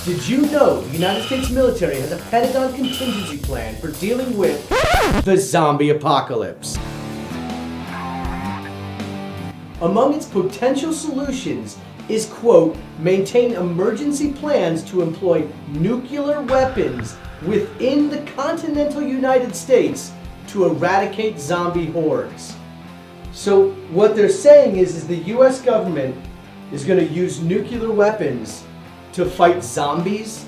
Did you know the United States military has a Pentagon contingency plan for dealing with the zombie apocalypse? Among its potential solutions is, quote, maintain emergency plans to employ nuclear weapons within the continental United States to eradicate zombie hordes. So what they're saying is the US government is going to use nuclear weapons to fight zombies.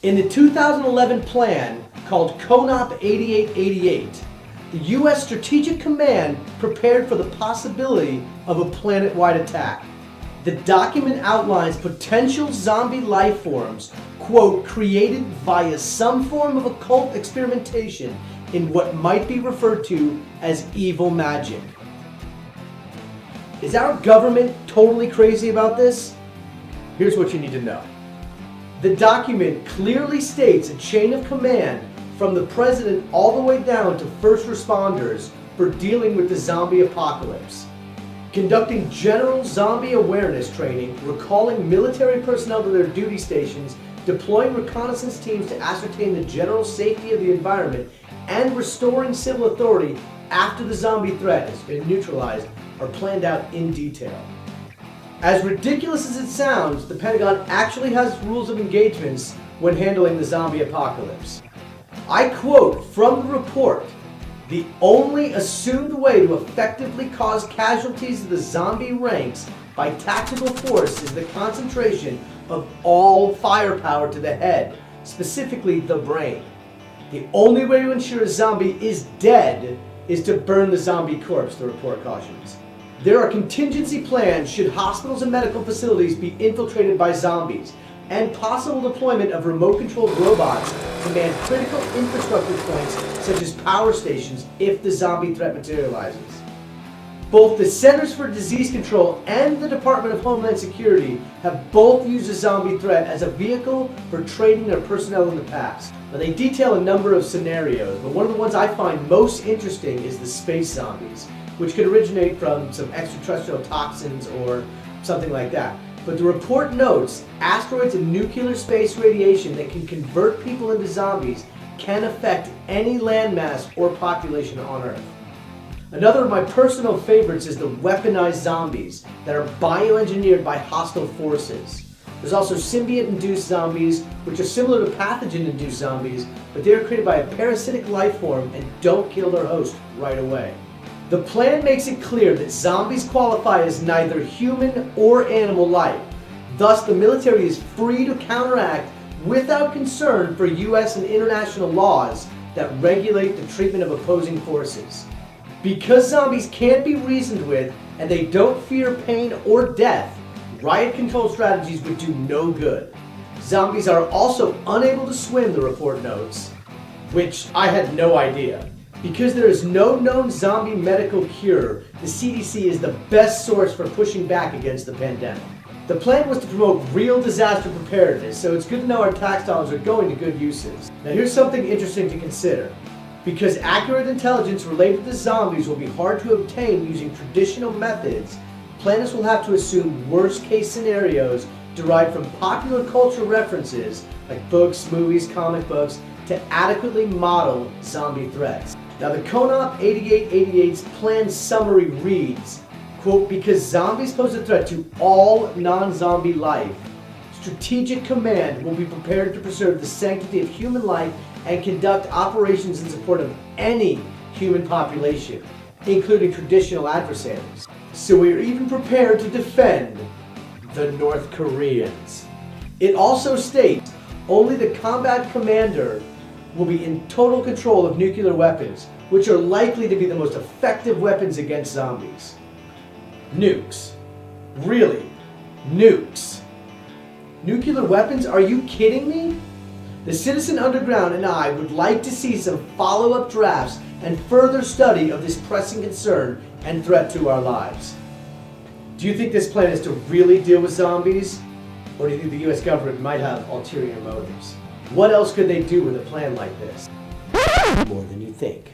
In the 2011 plan called Conop 8888, the US Strategic Command prepared for the possibility of a planet-wide attack. The document outlines potential zombie life forms, quote, created via some form of occult experimentation in what might be referred to as evil magic. Is our government totally crazy about this? Here's what you need to know. The document clearly states a chain of command from the president all the way down to first responders for dealing with the zombie apocalypse. Conducting general zombie awareness training, recalling military personnel to their duty stations, deploying reconnaissance teams to ascertain the general safety of the environment, and restoring civil authority after the zombie threat has been neutralized are planned out in detail. As ridiculous as it sounds, the Pentagon actually has rules of engagements when handling the zombie apocalypse. I quote from the report, "The only assumed way to effectively cause casualties of the zombie ranks by tactical force is the concentration of all firepower to the head, specifically the brain. The only way to ensure a zombie is dead is to burn the zombie corpse," the report cautions. There are contingency plans should hospitals and medical facilities be infiltrated by zombies, and possible deployment of remote-controlled robots to man critical infrastructure points such as power stations if the zombie threat materializes. Both the Centers for Disease Control and the Department of Homeland Security have both used the zombie threat as a vehicle for training their personnel in the past. Now, they detail a number of scenarios, but one of the ones I find most interesting is the space zombies, which could originate from some extraterrestrial toxins or something like that. But the report notes asteroids and nuclear space radiation that can convert people into zombies can affect any landmass or population on Earth. Another of my personal favorites is the weaponized zombies that are bioengineered by hostile forces. There's also symbiote-induced zombies, which are similar to pathogen-induced zombies, but they are created by a parasitic life form and don't kill their host right away. The plan makes it clear that zombies qualify as neither human or animal life. Thus, the military is free to counteract without concern for US and international laws that regulate the treatment of opposing forces. Because zombies can't be reasoned with and they don't fear pain or death, riot control strategies would do no good. Zombies are also unable to swim, the report notes, which I had no idea. Because there is no known zombie medical cure, the CDC is the best source for pushing back against the pandemic. The plan was to promote real disaster preparedness, so it's good to know our tax dollars are going to good uses. Now here's something interesting to consider. Because accurate intelligence related to zombies will be hard to obtain using traditional methods, planners will have to assume worst-case scenarios derived from popular culture references, like books, movies, comic books, to adequately model zombie threats. Now the Conop 8888's plan summary reads, quote, because zombies pose a threat to all non-zombie life, Strategic Command will be prepared to preserve the sanctity of human life and conduct operations in support of any human population, including traditional adversaries. So we are even prepared to defend the North Koreans. It also states only the combat commander will be in total control of nuclear weapons, which are likely to be the most effective weapons against zombies. Nukes. Really? Nukes? Nuclear weapons? Are you kidding me? The Citizen Underground and I would like to see some follow-up drafts and further study of this pressing concern and threat to our lives. Do you think this plan is to really deal with zombies? Or do you think the US government might have ulterior motives? What else could they do with a plan like this? More than you think.